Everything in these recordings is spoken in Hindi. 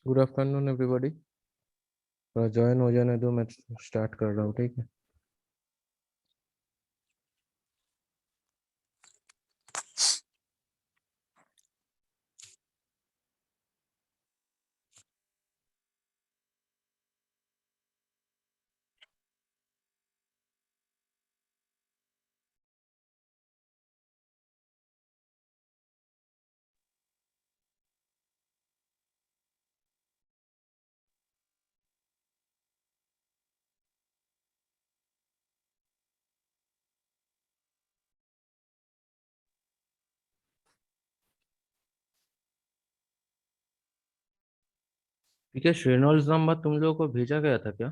Good afternoon everybody. थोड़ा ज्वाइन हो जाने दो, मैं स्टार्ट कर रहा हूँ, ठीक है। ठीक है, रेनॉल्ड्स नंबर तुम लोगों को भेजा गया था क्या?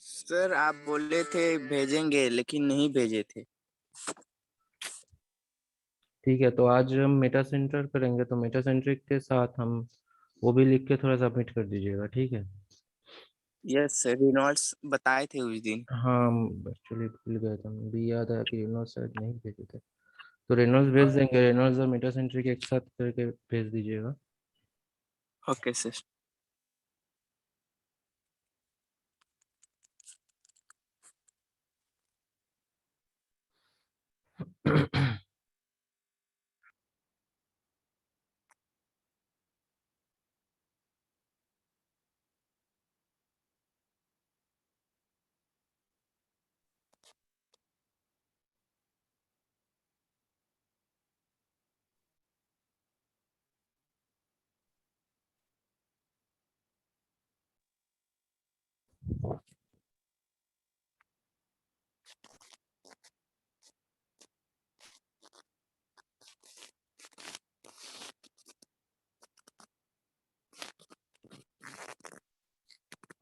सर आप बोले थे भेजेंगे लेकिन नहीं भेजे थे। ठीक है, तो आज हम मेटा सेंटर करेंगे, तो मेटा सेंट्रिक के साथ हम वो भी लिख के थोड़ा सबमिट कर दीजिएगा, ठीक है। यस सर, रिनॉल्ड्स बताए थे उस दिन। हाँ, एक्चुअली भूल गए थे, मुझे भी याद आया कि रेनॉल्ड्स शायद नहीं भेजे थे। तो रेनॉल्ड्स भेज देंगे, रेनॉल्ड्स और मेटा सेंट्रिक एक साथ करके भेज दीजिएगा। Okay sir.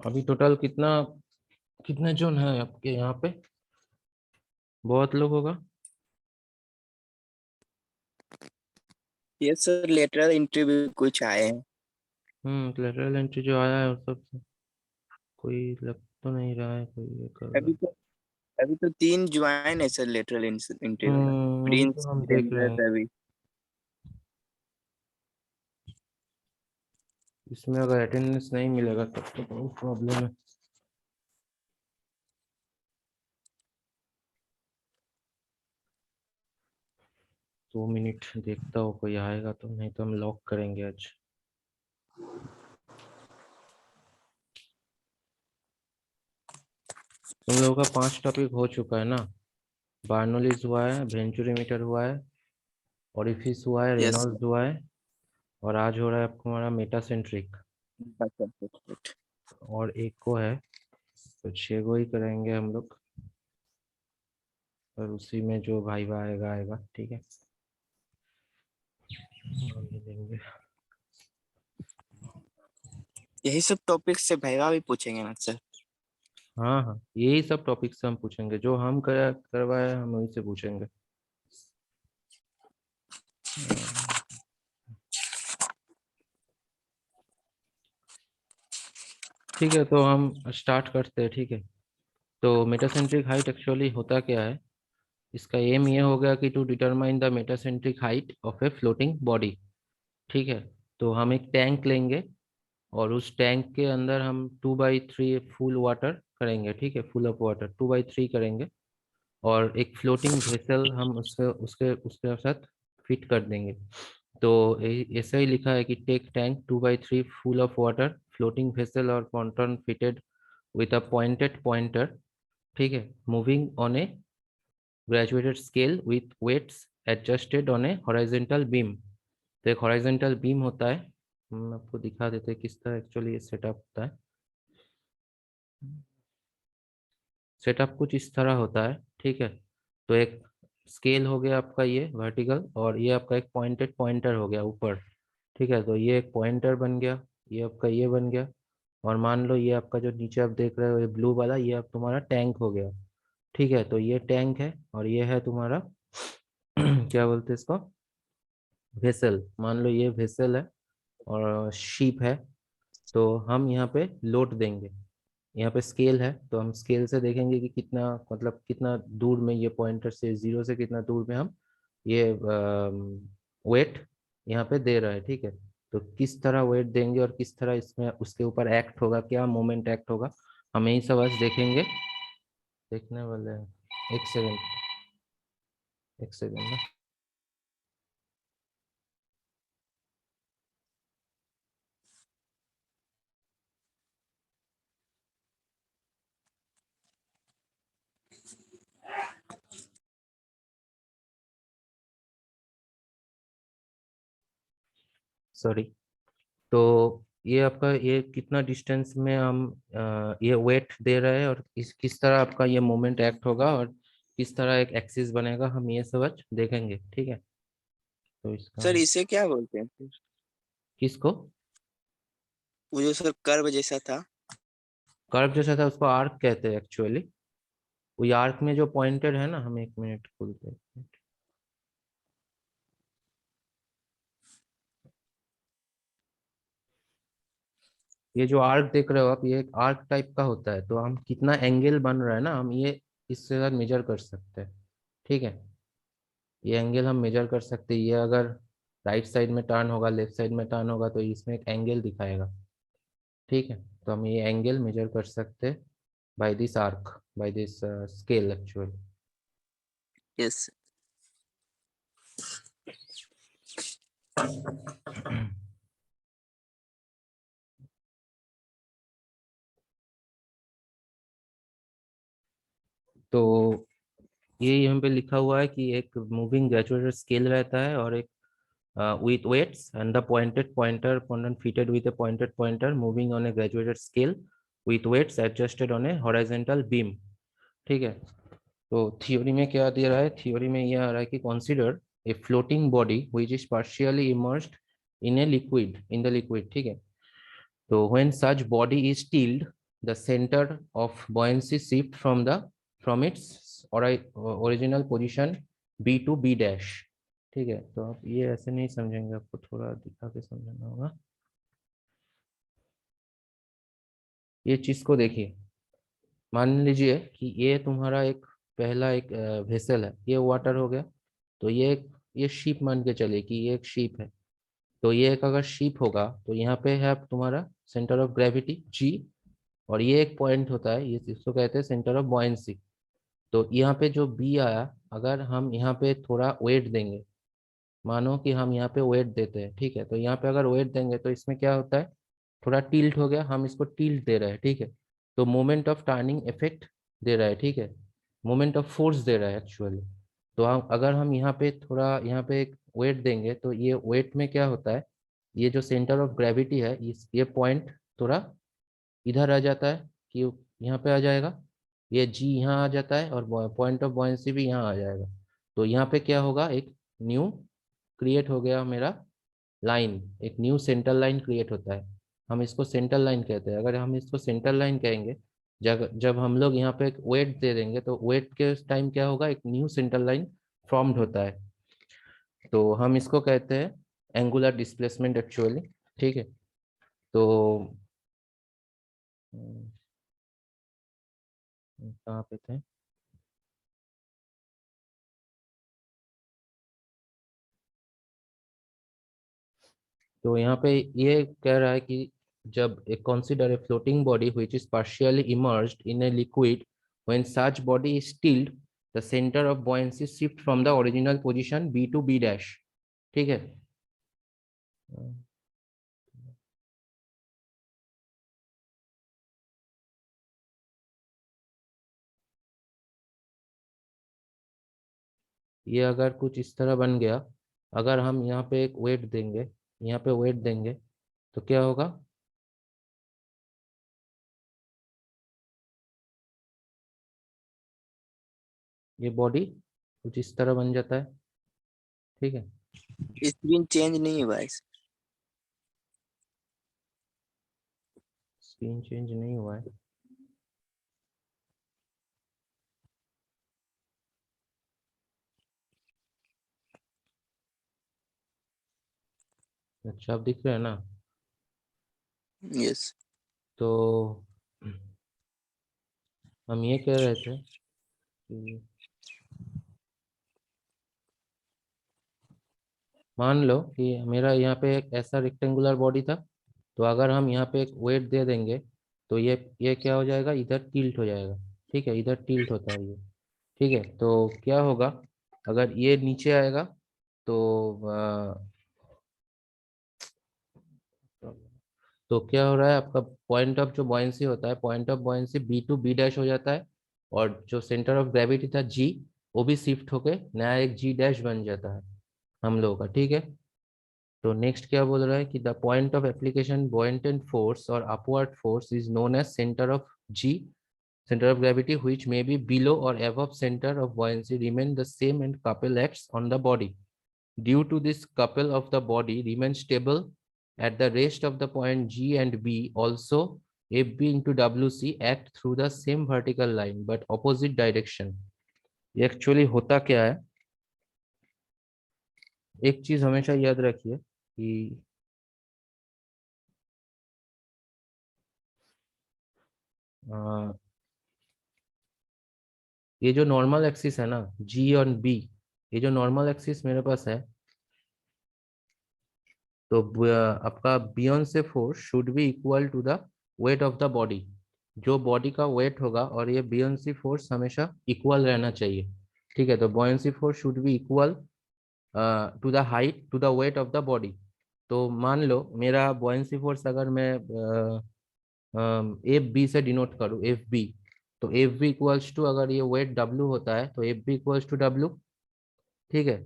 अभी टोटल कितना कितने जन है आपके यहाँ पे? बहुत लोग होगा। यस सर, लेटरल इंटरव्यू कुछ आए हैं। लेटरल एंट्री जो आया है उस सब कोई लग तो नहीं रहा है कोई ये कर रहा अभी है। तो अभी तो 3 ज्वाइन है सर लेटरल इंटरव्यू में। अभी तो प्रिंस, हम देख रहे जितेंद्र, हैं। रवि। इसमें अगर अटेंडेंस नहीं मिलेगा तब तो बहुत प्रॉब्लम है। 2 मिनट देखता हो कोई आएगा तो, नहीं तो हम लॉक करेंगे आज। तुम लोगों का 5 टॉपिक हो चुका है ना? बार्नोलिस हुआ है, वेंचुरीमीटर हुआ है, ओरिफिस हुआ है, यस सर। रेनॉल्ड्स हुआ है, और आज हो रहा है आपको हमारा मेटासेंट्रिक। और एक को है, तो 6 को ही करेंगे हम लोग। और उसी में जो भाई आएगा आएगा, ठीक है। और ये देंगे। यही सब टॉपिक से भैया भी पूछेंगे ना सर? हाँ हाँ, यही सब टॉपिक से हम पूछेंगे, जो हम करवाए हैं, हम वही से पूछेंगे। ठीक है, तो हम स्टार्ट करते हैं, ठीक है। तो मेटासेंट्रिक हाइट एक्चुअली होता क्या है? इसका एम ये हो गया कि to determine the metacentric height of a floating body, ठीक है। तो हम एक टैंक लेंगे, और उस टैंक के अंदर हम 2/3 फुल वाटर करेंगे, ठीक है, फुल ऑफ वाटर 2/3 करेंगे। और एक फ्लोटिंग वेसल हम उसके उसके उसके साथ फिट कर देंगे। तो ऐसा ही लिखा है कि take tank 2/3 full of water, floating vessel और pontoon fitted with a pointed pointer, ठीक है, moving on a graduated scale with weights adjusted on a horizontal beam. तो एक हॉरिजॉन्टल बीम होता है, हम आपको दिखा देते हैं किस तरह एक्चुअली ये सेटअप होता है। सेटअप कुछ इस तरह होता है, ठीक है। तो एक स्केल हो गया आपका ये वर्टिकल, और ये आपका एक पॉइंटेड पॉइंटर हो गया ऊपर, ठीक है। तो ये एक पॉइंटर बन गया, ये आपका ये बन गया। और मान लो ये आपका जो नीचे आप देख रहे हो ये ब्लू वाला, ये अब तुम्हारा टैंक हो गया, ठीक है। तो ये टैंक है, और ये है तुम्हारा क्या बोलते हैं इसको, वेसल। मान लो ये वेसल है और शीप है। तो हम यहाँ पे लोड देंगे, यहाँ पे स्केल है, तो हम स्केल से देखेंगे कि कितना, मतलब कितना दूर में ये पॉइंटर से, जीरो से कितना दूर में हम ये वेट यहाँ पे दे रहा है, ठीक है। तो किस तरह वेट देंगे और किस तरह इसमें उसके ऊपर एक्ट होगा, क्या मोमेंट एक्ट होगा, हम यही सब आज देखेंगे, देखने वाले हैं। एक सेकंड, एक सेकंड ना। सॉरी। तो ये आपका ये कितना डिस्टेंस में हम ये वेट दे रहे हैं और किस तरह आपका ये मोमेंट एक्ट होगा और किस तरह एक एक्सिस बनेगा, हम ये सब आज देखेंगे, ठीक है। तो इसका सर इसे क्या बोलते हैं फिर? किसको? वो जो सर कर्व जैसा था। कर्व जैसा था उसको आर्क कहते हैं एक्चुअली। वो आर्क में जो पॉइंटेड है ना, हम एक मिनट खोलते हैं। ये जो आर्क देख रहे हो आप, ये एक आर्क टाइप का होता है, तो हम कितना एंगल बन रहा है ना, हम ये इससे साथ मेजर कर सकते हैं, ठीक है। ये एंगल हम मेजर कर सकते हैं, ये अगर राइट साइड में टर्न होगा, लेफ्ट साइड में टर्न होगा, तो इसमें एक एंगल दिखाएगा, ठीक है। तो हम ये एंगल मेजर कर सकते हैं by this arc, by this scale actually. Yes. तो ये यहाँ पे लिखा हुआ है कि एक मूविंग ग्रेजुएटेड स्केल रहता है और एक with weights and the pointed pointer component fitted with a pointed pointer moving on a graduated scale with weights adjusted on a horizontal beam, ठीक है। तो थ्योरी में क्या दे रहा है, थ्योरी में ये आ रहा है कि consider a floating body which is partially immersed in a liquid, in the liquid, ठीक है। तो when such body is tilled, the center of buoyancy shift from its original position B to B dash, ठीक है। तो आप ये ऐसे नहीं समझेंगे, आपको थोड़ा दिखा के समझना होगा। ये चीज को देखिए, मान लीजिए कि ये तुम्हारा एक पहला एक वेसल है, ये वाटर हो गया। तो ये शिप मान के चले कि ये एक शिप है। तो ये एक अगर शिप होगा तो यहाँ पे है तुम्हारा सेंटर ऑफ ग्रेविटी जी, और ये एक पॉइंट होता है, ये इसको कहते हैं सेंटर ऑफ बॉयंसी। तो यहाँ पे जो बी आया, अगर हम यहाँ पे थोड़ा वेट देंगे, मानो कि हम यहाँ पे वेट देते हैं, ठीक है। तो यहाँ पे अगर वेट देंगे तो इसमें क्या होता है, थोड़ा टिल्ट हो गया, हम इसको टिल्ट दे रहे हैं, ठीक है। तो मोमेंट ऑफ टर्निंग इफेक्ट दे रहा है, ठीक है। मोमेंट ऑफ फोर्स दे रहा है एक्चुअली। तो हम अगर हम यहाँ पे थोड़ा यहाँ पे एक वेट देंगे तो ये वेट में क्या होता है, ये जो सेंटर ऑफ ग्रेविटी है, इस ये पॉइंट थोड़ा इधर आ जाता है कि यहाँ पे आ जाएगा, ये जी यहाँ आ जाता है और पॉइंट ऑफ बॉयंसी भी यहाँ आ जाएगा। तो यहाँ पे क्या होगा, एक न्यू क्रिएट हो गया मेरा लाइन, एक न्यू सेंटर लाइन क्रिएट होता है। हम इसको सेंटर लाइन कहते हैं। अगर हम इसको सेंटर लाइन कहेंगे, जब जब हम लोग यहाँ पे एक वेट दे देंगे तो वेट के टाइम क्या होगा, एक न्यू सेंटर लाइन फॉर्म्ड होता है। तो हम इसको कहते हैं एंगुलर डिस्प्लेसमेंट एक्चुअली, ठीक है। तो कहाँ पे थे, तो यहाँ पे ये कह रहा है कि जब ए consider a floating body which is partially immersed in a liquid, when such body is stilled, the center of buoyancy shift from the original position B to B dash, ठीक है। ये अगर कुछ इस तरह बन गया, अगर हम यहाँ पे एक वेट देंगे, यहाँ पे वेट देंगे, तो क्या होगा, ये बॉडी कुछ इस तरह बन जाता है, ठीक है। स्क्रीन चेंज नहीं हुआ है। स्क्रीन चेंज नहीं हुआ है, अच्छा आप दिख रहे हैं ना। यस। तो हम ये कह रहे थे कि मान लो कि मेरा यहाँ पे एक ऐसा रेक्टेंगुलर बॉडी था, तो अगर हम यहाँ पे एक वेट दे देंगे तो ये क्या हो जाएगा, इधर टिल्ट हो जाएगा। ठीक है, इधर टिल्ट होता है ये। ठीक है, तो क्या होगा, अगर ये नीचे आएगा तो तो क्या हो रहा है, आपका पॉइंट ऑफ जो बॉयंसी होता है, point of buoyancy B to B dash हो जाता है, और जो सेंटर ऑफ ग्रेविटी था जी, वो भी शिफ्ट होके नया एक जी डैश बन जाता है हम लोगों का। ठीक है, तो नेक्स्ट क्या बोल रहा है कि the point of application buoyant force और upward force is known as centre of G, center of gravity, which may be below or above center of buoyancy, remain the same and couple acts on the body. Due to this, couple of the body remain stable at the rest of the point G and B. Also, FB into WC act through the same vertical line but opposite direction. ये एक्चुअली होता क्या है, एक चीज हमेशा याद रखिए कि अ, ये जो नॉर्मल एक्सिस है ना, जी और बी, ये जो नॉर्मल एक्सिस मेरे पास है, तो आपका buoyancy force should be equal to the weight of the body. जो बॉडी का वेट होगा और ये बियॉन्सी फोर्स हमेशा इक्वल रहना चाहिए। ठीक है, तो buoyancy force should be equal to the height to the weight of the body. तो मान लो मेरा बॉयंसी फोर्स अगर मैं एफ बी से डिनोट करूँ, एफ बी, तो एफ बी इक्वल्स टू, अगर ये वेट डब्ल्यू होता है तो F B equals to W. ठीक है,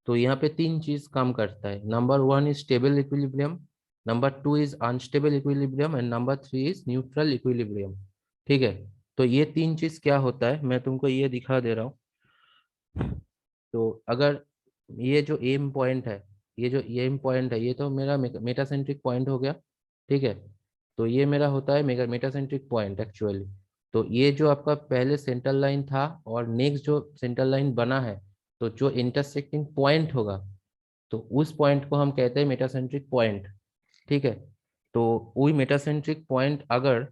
तो यहाँ पे तीन चीज काम करता है। Number one is stable equilibrium, number two is unstable equilibrium, and number three is neutral equilibrium. ठीक है, तो ये तीन चीज क्या होता है मैं तुमको ये दिखा दे रहा हूँ। तो अगर ये जो एम पॉइंट है, ये जो एम पॉइंट है, ये तो मेरा मेटासेंट्रिक पॉइंट हो गया। ठीक है, तो ये मेरा होता है मेटासेंट्रिक पॉइंट एक्चुअली। तो ये जो आपका पहले सेंट्रल लाइन था और नेक्स्ट जो सेंट्रल लाइन बना है, तो जो इंटरसेक्टिंग पॉइंट होगा, तो उस पॉइंट को हम कहते हैं मेटासेंट्रिक पॉइंट। ठीक है, तो वही मेटासेंट्रिक पॉइंट अगर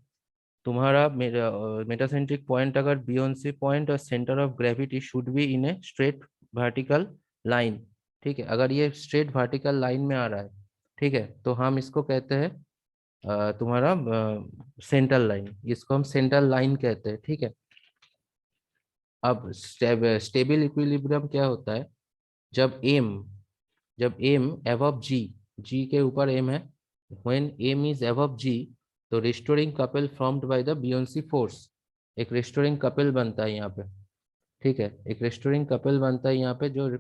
तुम्हारा मेटासेंट्रिक पॉइंट अगर बियोन्सी पॉइंट और centre of gravity should be in a straight vertical line. ठीक है, अगर ये स्ट्रेट वर्टिकल लाइन में आ रहा है, ठीक है, तो हम इसको कहते हैं तुम्हारा सेंट्रल लाइन, इसको हम सेंट्रल लाइन कहते हैं। ठीक है, अब स्टेबल इक्विलिब्रियम क्या होता है, जब एम जब एम एबव जी, जी के ऊपर एम है, when M is above G, तो restoring couple formed by the buoyancy force, एक रिस्टोरिंग कपल बनता है यहाँ पे। ठीक है, एक रिस्टोरिंग कपल बनता है यहाँ पे, जो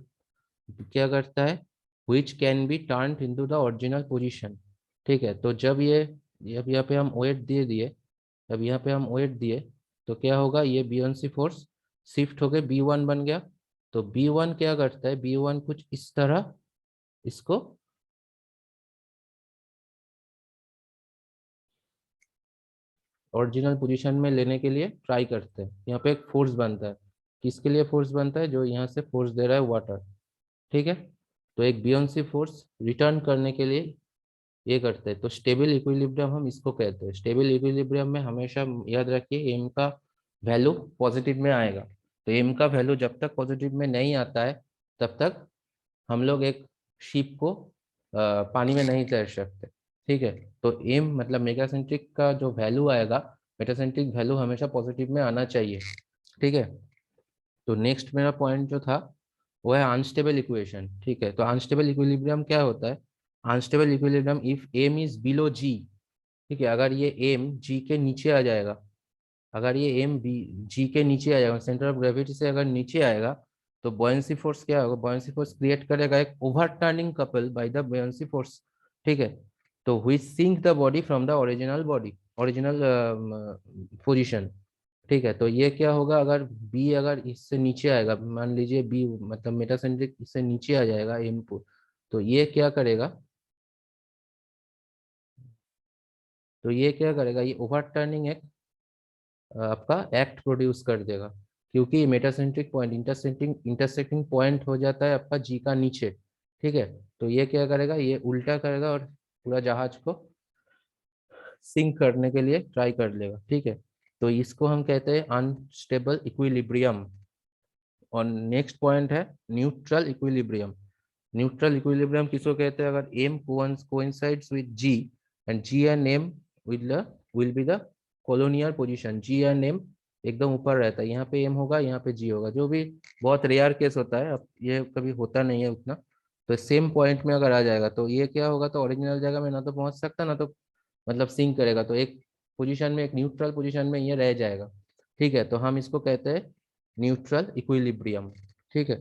क्या करता है, which can be turn into the original position. ठीक है, तो जब यहाँ पे हम वेट दे दिए, जब यहाँ पे हम वेट दिए, तो क्या होगा, ये बियोंसी फोर्स शिफ्ट होके बी वन बन गया। तो बी वन क्या करता है, बी वन कुछ इस तरह इसको ओरिजिनल पोजीशन में लेने के लिए ट्राई करते हैं। यहाँ पे एक फोर्स बनता है, किसके लिए फोर्स बनता है, जो यहाँ से फोर्स दे रहा है वाटर। ठीक है, तो एक बियोंसी फोर्स रिटर्न करने के लिए ये करते हैं। तो स्टेबल इक्विलिब्रियम हम इसको कहते हैं। स्टेबल इक्विलिब्रियम में हमेशा याद रखिए एम का वैल्यू पॉजिटिव में आएगा। तो एम का वैल्यू जब तक पॉजिटिव में नहीं आता है, तब तक हम लोग एक शिप को पानी में नहीं तैर सकते। ठीक है, तो एम मतलब मेगासेंट्रिक का जो वैल्यू आएगा, मेटासेंट्रिक वैल्यू हमेशा पॉजिटिव में आना चाहिए। ठीक है, तो नेक्स्ट मेरा पॉइंट जो था वो है अनस्टेबल इक्वेशन। ठीक है, तो अनस्टेबल इक्विलिब्रियम क्या होता है, unstable equilibrium if M is below G. ठीक है, अगर ये एम जी के नीचे आ जाएगा, अगर ये एम बी जी के नीचे आ जाएगा, सेंटर ऑफ ग्रेविटी से अगर नीचे आएगा, तो बॉयंसी फोर्स क्या होगा, बॉयंसी फोर्स क्रिएट करेगा एक overturning couple by the buoyancy force. ठीक है, तो which sink the body from the original body, original position. ठीक है, तो ये क्या होगा, अगर बी अगर इससे नीचे आएगा, मान लीजिए बी मतलब मेटासेंट्रिक इससे नीचे आ जाएगा एम को, तो ये क्या करेगा, तो ये क्या करेगा, ये ओवरटर्निंग एक आपका एक्ट प्रोड्यूस कर देगा, क्योंकि metacentric point intersecting intersecting point हो जाता है आपका जी का नीचे। ठीक है, तो ये क्या करेगा, ये उल्टा करेगा और पूरा जहाज को सिंक करने के लिए ट्राई कर लेगा। ठीक है, तो इसको हम कहते हैं अनस्टेबल इक्विलिब्रियम। और नेक्स्ट पॉइंट है न्यूट्रल इक्विलिब्रियम। न्यूट्रल इक्विलिब्रियम किसको कहते हैं? अगर M coincides with G and G and M will be the colonial position. G and M एकदम ऊपर रहता है, यहाँ पे एम होगा, यहाँ पे जी होगा, जो भी बहुत रेयर केस होता है, अब ये कभी होता नहीं है उतना। तो सेम पॉइंट में अगर आ जाएगा तो ये क्या होगा, तो ओरिजिनल जगह में ना तो पहुंच सकता, ना तो मतलब सिंक करेगा, तो एक पोजीशन में, एक न्यूट्रल पोजीशन में ये रह जाएगा। ठीक है, तो हम इसको कहते हैं न्यूट्रल इक्विलिब्रियम। ठीक है।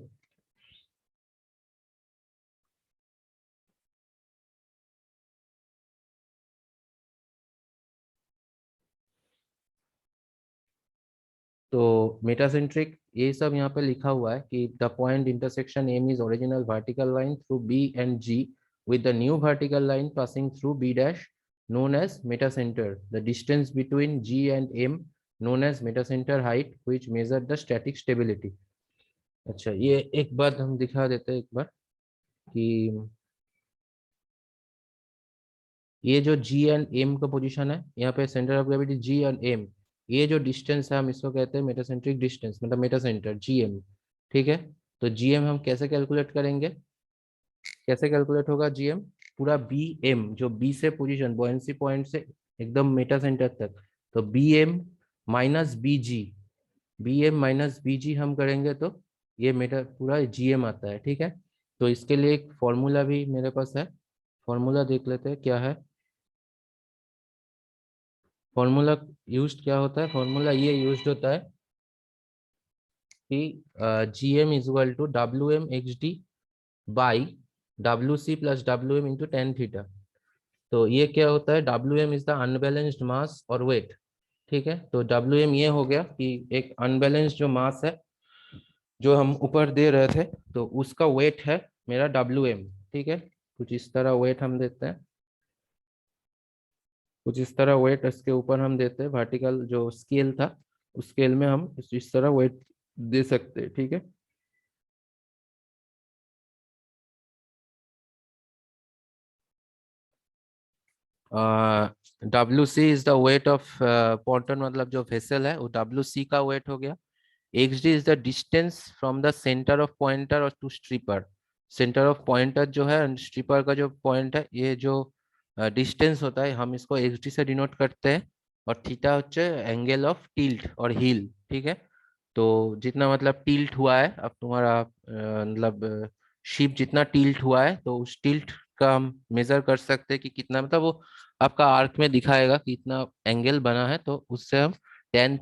तो मेटासेंट्रिक ये सब यहाँ पे लिखा हुआ है कि the point intersection M is original vertical line through B and G with the new vertical line passing through B dash known as metacenter. The distance between G and M known as metacenter height which measure the static stability. अच्छा, ये एक बात हम दिखा देते हैं एक बार कि ये जो G एंड M का पोजीशन है, यहाँ पे centre of gravity G and M, ये जो डिस्टेंस है हम इसको कहते हैं मेटासेंट्रिक डिस्टेंस, मतलब मेटासेंटर GM। ठीक है। तो GM हम कैसे कैलकुलेट करेंगे? कैसे कैलकुलेट होगा GM? पूरा BM, जो B से पोजीशन बॉयंसी पॉइंट से एकदम मेटासेंटर तक, तो BM minus BG, BM minus BG हम करेंगे तो ये मेटा पूरा GM आता है। ठीक है। तो इसके लिए एक फॉर्मूला भी मेरे पास है, फॉर्मूला देख लेते हैं क्या है। फॉर्मूला यूज्ड क्या होता है? फॉर्मूला ये यूज्ड होता है कि GM is equal to WM/XD by WC plus WM into tan theta. तो ये क्या होता है? WM is the unbalanced mass और वेट। ठीक है। तो WM ये हो गया कि एक अनबैलेंस्ड जो मास है जो हम ऊपर दे रहे थे, तो उसका वेट है मेरा WM। ठीक है। कुछ इस तरह वेट हम देते हैं, कुछ इस तरह वेट इसके ऊपर हम देते हैं, वर्टिकल जो स्केल था उस स्केल में हम इस तरह वेट दे सकते हैं। ठीक है। WC is the weight of pontoon, मतलब जो वेसल है वो WC का वेट हो गया। XD is the distance from the centre of pointer और to stripper. Centre of pointer जो है, स्ट्रिपर का जो पॉइंट है, ये जो डिस्टेंस होता है हम इसको XD से डिनोट करते हैं। और थीटा होচ্ছে एंगल ऑफ टिल्ट और हील। ठीक है। तो जितना मतलब टिल्ट हुआ है अब तुम्हारा मतलब शिप जितना टिल्ट हुआ है, तो उस टिल्ट का हम मेजर कर सकते हैं कि कितना, मतलब वो आपका आर्क में दिखाएगा कि इतना एंगल बना है, तो उससे हम टेन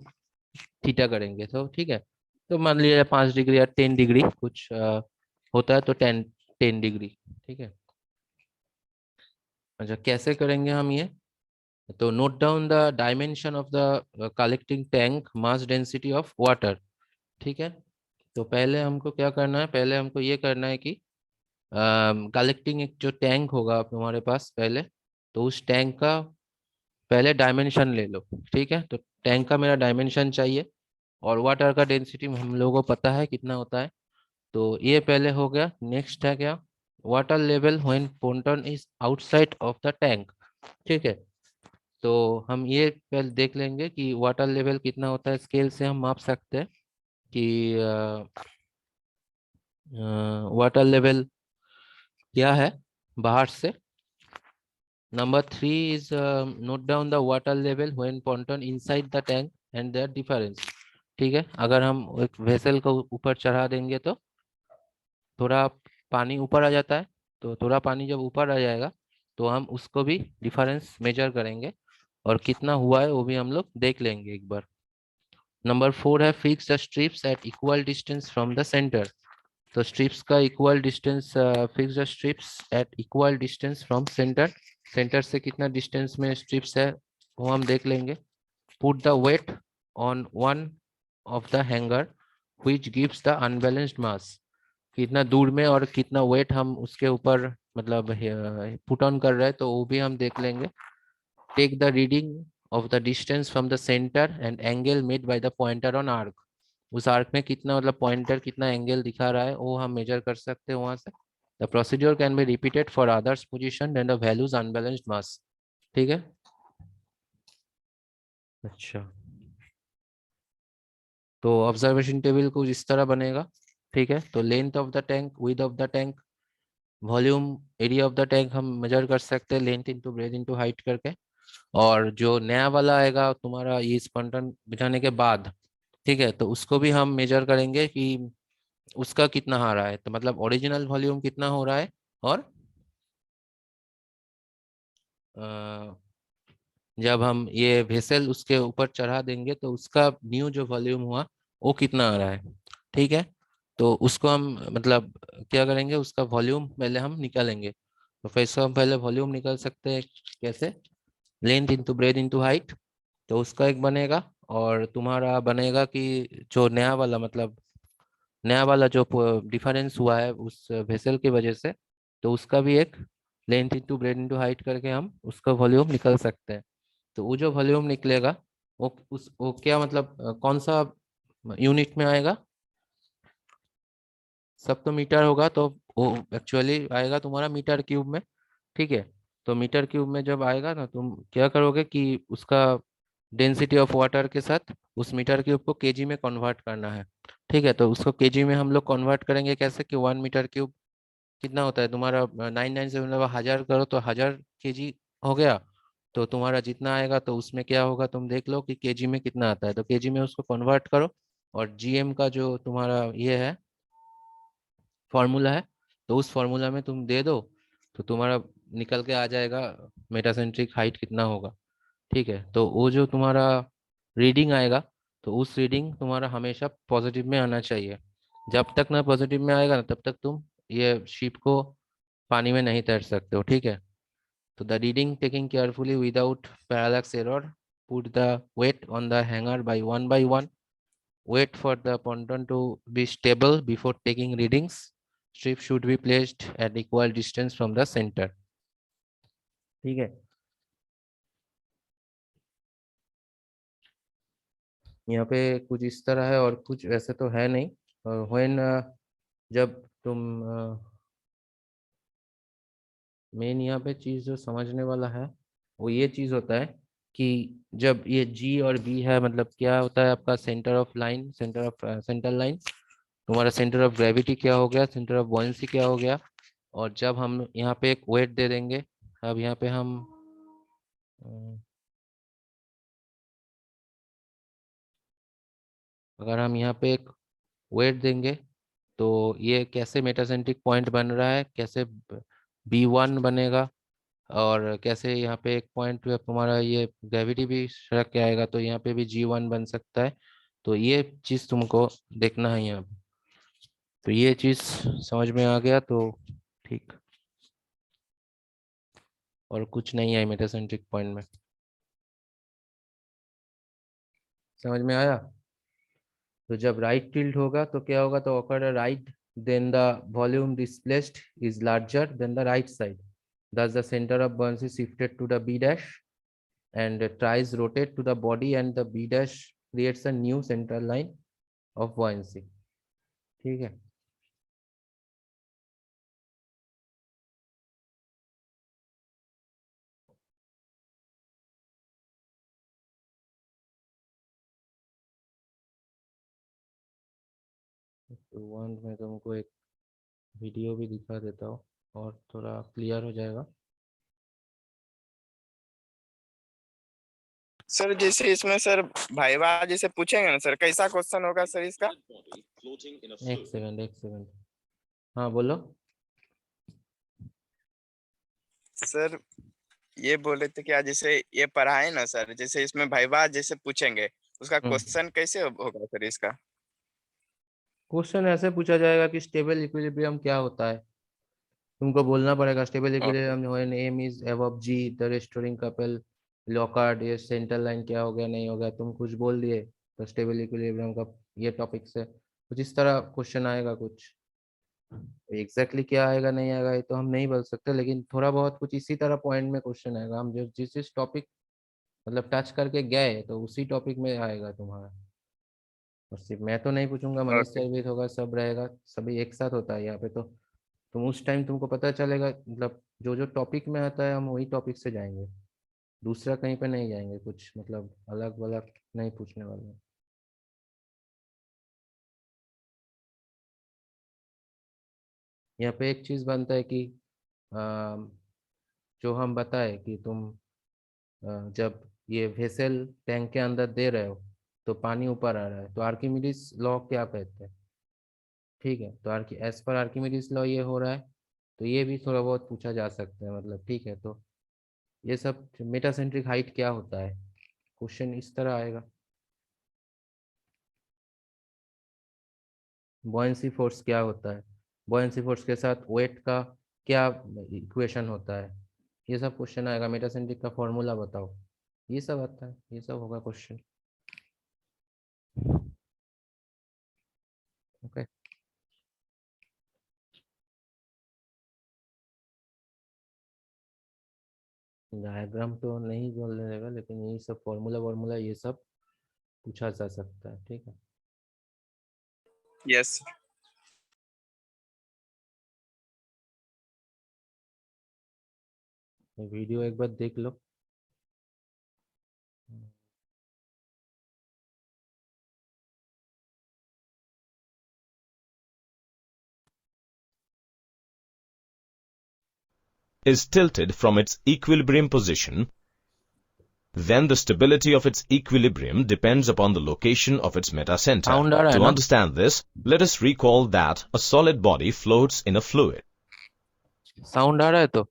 थीटा करेंगे। तो ठीक है। तो मान लिया 5 डिग्री या 10 डिग्री कुछ होता है, तो 10 10 डिग्री। ठीक है। अच्छा, कैसे करेंगे हम ये? तो note down the dimension of the collecting tank mass density of water. ठीक है। तो पहले हमको क्या करना है? पहले हमको ये करना है कि कलेक्टिंग एक जो टैंक होगा आप तुम्हारे पास पहले, तो उस टैंक का पहले डायमेंशन ले लो। ठीक है। तो टैंक का मेरा डायमेंशन चाहिए, और वाटर का डेंसिटी हम लोगों को पता है कितना होता है। तो ये पहले हो गया। नेक्स्ट है क्या? Water level when pontoon is outside of the tank. ठीक है। तो हम ये पहले देख लेंगे कि वाटर लेवल कितना होता है, स्केल से हम माप सकते हैं कि वाटर लेवल क्या है बाहर से। Number 3 is note down the water level when ponton inside the tank and their difference. ठीक है। अगर हम एक वेसल को ऊपर चढ़ा देंगे तो थोड़ा पानी ऊपर आ जाता है, तो थोड़ा पानी जब ऊपर आ जाएगा तो हम उसको भी डिफरेंस मेजर करेंगे, और कितना हुआ है वो भी हम लोग देख लेंगे एक बार। नंबर 4 है fix the strips at equal distance from the centre. तो स्ट्रिप्स का equal distance, fix the strips at equal distance from centre. Centre से कितना डिस्टेंस में स्ट्रिप्स है वो हम देख लेंगे। Put the weight on one of the hanger which gives the unbalanced mass। कितना दूर में और कितना वेट हम उसके ऊपर मतलब पुट ऑन कर रहे हैं, तो वो भी हम देख लेंगे। Take the reading of the distance from the centre and angle made by the pointer on arc. उस आर्क में कितना मतलब पॉइंटर कितना एंगल दिखा रहा है वो हम मेजर कर सकते हैं वहां से। The procedure can be repeated for others position and the values unbalanced mass. ठीक है। अच्छा, तो ऑब्जर्वेशन टेबल कुछ इस तरह बनेगा। ठीक है। तो length of the tank, width of the tank, volume area of the tank हम मेजर कर सकते हैं length into breadth into height करके। और जो नया वाला आएगा तुम्हारा ये स्पंदन बिठाने के बाद, ठीक है, तो उसको भी हम मेजर करेंगे कि उसका कितना आ रहा है, तो मतलब ओरिजिनल वॉल्यूम कितना हो रहा है, और अ, जब हम ये वेसल उसके ऊपर चढ़ा देंगे तो उसका न्यू जो वॉल्यूम हुआ वो कितना आ रहा है। ठीक है, तो उसको हम मतलब क्या करेंगे, उसका वॉल्यूम पहले हम निकालेंगे। तो फिर इसका हम पहले वॉल्यूम निकाल सकते हैं कैसे, length into breadth into height. तो उसका एक बनेगा, और तुम्हारा बनेगा कि जो नया वाला मतलब नया वाला जो डिफरेंस हुआ है उस वेसल की वजह से, तो उसका भी एक length into breadth into height करके हम उसका वॉल्यूम निकाल सकते हैं। तो वो जो वॉल्यूम निकलेगा वो क्या मतलब कौन सा यूनिट में आएगा, सब तो मीटर होगा, तो वो एक्चुअली आएगा तुम्हारा मीटर क्यूब में। ठीक है, तो मीटर क्यूब में जब आएगा ना, तुम क्या करोगे कि उसका डेंसिटी ऑफ वाटर के साथ उस मीटर क्यूब को केजी में कन्वर्ट करना है। ठीक है, तो उसको केजी में हम लोग कन्वर्ट करेंगे कैसे, कि 1 मीटर क्यूब कितना होता है तुम्हारा 997, 1000 करो तो 1000 केजी हो गया। तो तुम्हारा जितना आएगा तो उसमें क्या होगा, तुम देख लो कि केजी में कितना आता है, तो केजी में उसको कन्वर्ट करो। और जीएम का जो तुम्हारा ये है फॉर्मूला है, तो उस फॉर्मूला में तुम दे दो, तो तुम्हारा निकल के आ जाएगा मेटासेंट्रिक हाइट कितना होगा। ठीक है, तो वो जो तुम्हारा रीडिंग आएगा, तो उस रीडिंग तुम्हारा हमेशा पॉजिटिव में आना चाहिए। जब तक ना पॉजिटिव में आएगा ना, तब तक तुम ये शिप को पानी में नहीं तैर सकते हो। ठीक है, तो the reading taking carefully without parallax error, put the weight on the hanger by one, wait for the ponton to be stable before taking readings, strip should be placed at equal distance from the center। ठीक है, यहाँ पे कुछ इस तरह है और कुछ वैसे तो है नहीं। और when जब तुम मेन यहाँ पे चीज जो समझने वाला है वो ये चीज होता है कि जब ये जी और बी है, मतलब क्या होता है आपका centre of line, centre line, तुम्हारा सेंटर ऑफ ग्रेविटी क्या हो गया, सेंटर ऑफ बॉयंसी क्या हो गया। और जब हम यहाँ पे एक वेट दे देंगे, अब यहाँ पे हम अ, अगर हम यहाँ पे एक वेट देंगे, तो ये कैसे मेटासेंट्रिक पॉइंट बन रहा है, कैसे B1 बनेगा, और कैसे यहाँ पे एक पॉइंट पे तुम्हारा ये ग्रेविटी भी सड़क के आएगा, तो यहाँ पे भी G1 बन सकता है। तो ये चीज तुमको देखना है यहाँ पे। तो ये चीज समझ में आ गया तो ठीक, और कुछ नहीं है मेटासेंट्रिक पॉइंट में। समझ में आया। तो जब राइट टिल्ट होगा तो क्या होगा, तो occur a right, then the volume displaced is larger than the right side, thus the center of buoyancy shifted to the B dash, and tries rotate to the body, and the B dash creates a new central line of buoyancy। ठीक है, तो वन में तुमको एक वीडियो भी दिखा देता हूँ और थोड़ा क्लियर हो जाएगा। सर जैसे इसमें सर भाईवा जैसे पूछेंगे ना सर, कैसा क्वेश्चन होगा सर इसका? एक सेकंड। हाँ बोलो। सर ये बोले थे कि आज जैसे ये पढ़ाए ना सर, जैसे इसमें भाईवा जैसे पूछेंगे, उसका हम्म, क्वेश्चन कैसे होगा सर इसका? क्वेश्चन ऐसे पूछा जाएगा कि स्टेबल इक्विलिब्रियम क्या होता है, तुमको बोलना पड़ेगा stable okay. Equilibrium when M is above G the restoring couple Lockhart, ये सेंटर लाइन क्या हो गया नहीं हो गया, तुम कुछ बोल दिए तो स्टेबल इक्विलिब्रियम का ये टॉपिक से कुछ इस तरह क्वेश्चन आएगा कुछ। एग्जैक्टली क्या आएगा नहीं आएगा ये तो हम नहीं बोल सकते, लेकिन थोड़ा बहुत कुछ इसी तरह पॉइंट में क्वेश्चन आएगा, हम जो जिस जिस टॉपिक मतलब टच करके गए तो उसी टॉपिक में आएगा तुम्हारा। और सिर्फ मैं तो नहीं पूछूंगा, मनीष ओके। सर भी होगा, सब रहेगा, सभी एक साथ होता है यहाँ पे। तो तुम उस टाइम तुमको पता चलेगा, मतलब जो जो टॉपिक में आता है हम वही टॉपिक से जाएंगे, दूसरा कहीं पे नहीं जाएंगे, कुछ मतलब अलग अलग नहीं पूछने वाले हैं। यहाँ पे एक चीज बनता है कि जो हम बताए कि तुम जब ये वेसल टैंक के अंदर दे रहे हो तो पानी ऊपर आ रहा है, तो आर्किमिडीज लॉ क्या कहते हैं? ठीक है, तो एज पर आर्किमिडीज लॉ ये हो रहा है, तो ये भी थोड़ा बहुत पूछा जा सकता है, मतलब ठीक है। तो ये सब मेटासेंट्रिक हाइट क्या होता है, क्वेश्चन इस तरह आएगा। बॉयंसी फोर्स क्या होता है, बॉयंसी फोर्स के साथ वेट का क्या इक्वेशन होता है, ये सब क्वेश्चन आएगा। मेटासेंट्रिक का फॉर्मूला बताओ, ये सब आता है, ये सब होगा क्वेश्चन। ओके, डायग्राम तो नहीं बोलने देगा, लेकिन ये सब फॉर्मूला वॉर्मूला ये सब पूछा जा सकता है, ठीक है। यस। ये वीडियो एक बार देख लो। is tilted from its equilibrium position, then the stability of its equilibrium depends upon the location of its metacenter. Sound आ रहा है To ना? understand this, let us recall that a solid body floats in a fluid. Sound आ रहा है? तो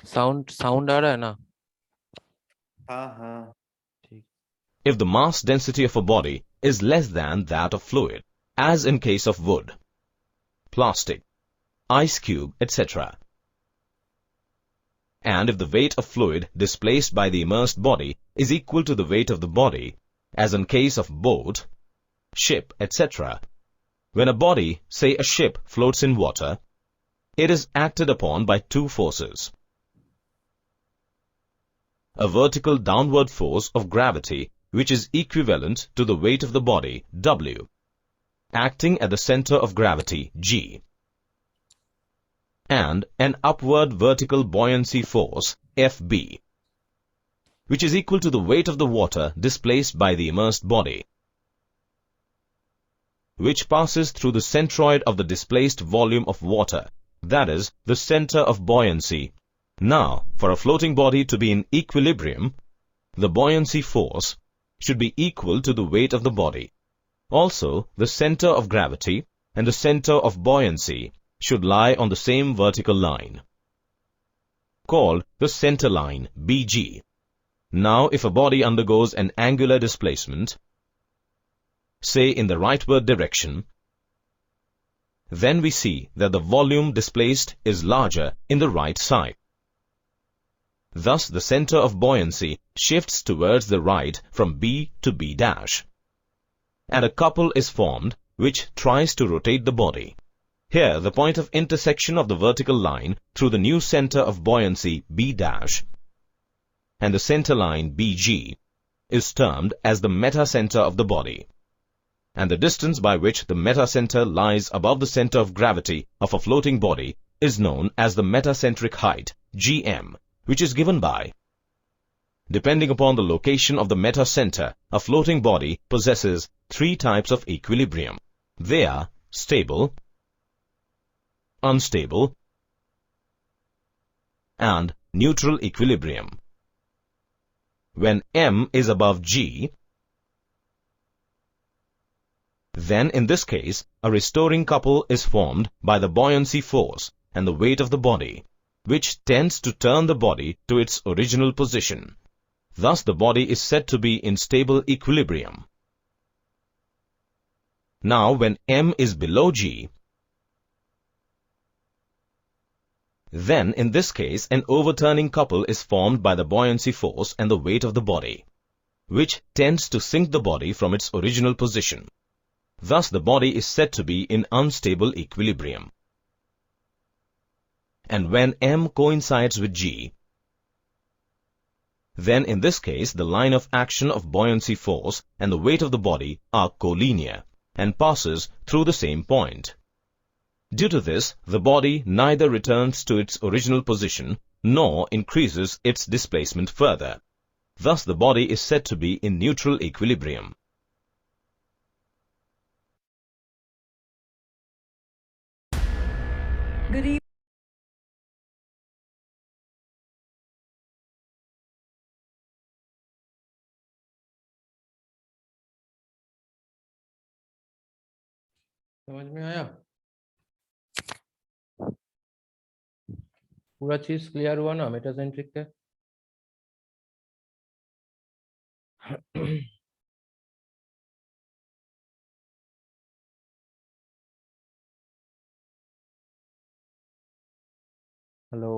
साउंड आ रहा है ना? हाँ हाँ। ठीक। If the mass density of a body is less than that of fluid, as in case of wood, plastic, ice cube, etc., and if the weight of fluid displaced by the immersed body is equal to the weight of the body, as in case of boat, ship, etc., when a body, say a ship, floats in water, it is acted upon by two forces. A vertical downward force of gravity, which is equivalent to the weight of the body, W, acting at the center of gravity, G, and an upward vertical buoyancy force, Fb, which is equal to the weight of the water displaced by the immersed body, which passes through the centroid of the displaced volume of water, that is, the center of buoyancy. Now, for a floating body to be in equilibrium, the buoyancy force should be equal to the weight of the body. Also, the center of gravity and the center of buoyancy should lie on the same vertical line, called the center line, BG. Now, if a body undergoes an angular displacement, say in the rightward direction, then we see that the volume displaced is larger in the right side. Thus, the center of buoyancy shifts towards the right from B to B dash, and a couple is formed which tries to rotate the body. Here, the point of intersection of the vertical line through the new center of buoyancy B dash and the center line BG is termed as the metacenter of the body, and the distance by which the metacenter lies above the center of gravity of a floating body is known as the metacentric height, Gm, which is given by. Depending upon the location of the metacenter, a floating body possesses three types of equilibrium. They are stable, unstable, and neutral equilibrium. When M is above G, then in this case, a restoring couple is formed by the buoyancy force and the weight of the body, which tends to turn the body to its original position. Thus, the body is said to be in stable equilibrium. Now, when M is below G, then in this case, an overturning couple is formed by the buoyancy force and the weight of the body, which tends to sink the body from its original position. Thus, the body is said to be in unstable equilibrium. And when M coincides with G, then in this case the line of action of buoyancy force and the weight of the body are collinear and passes through the same point. Due to this, the body neither returns to its original position nor increases its displacement further. Thus, the body is said to be in neutral equilibrium. Good evening. समझ में आया? पूरा चीज क्लियर हुआ ना मेटासेंट्रिक के? Hello,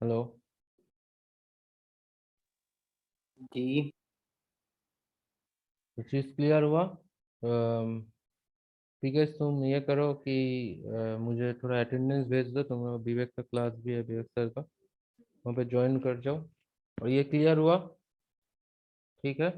hello. जी तो चीज क्लियर हुआ? ठीक है, तुम ये करो कि मुझे थोड़ा अटेंडेंस भेज दो। तुम विवेक का क्लास भी है, विवेक सर का, वहाँ पे ज्वाइन कर जाओ। और ये क्लियर हुआ? ठीक है।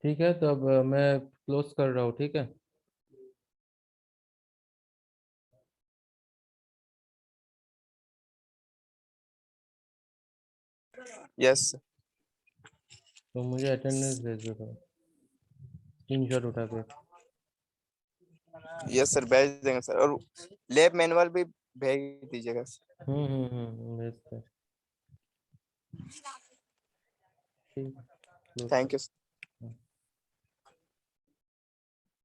ठीक है, तो अब मैं क्लोज कर रहा हूँ, ठीक है। यस तो मुझे अटेंडेंस भेज दो थोड़ा, स्क्रीनशॉट उठा के। यस सर, भेज देंगे सर। और लैब मैनुअल भी भेज दीजिएगा सर। भेजते हैं। ठीक है, close थैंक कर। यू।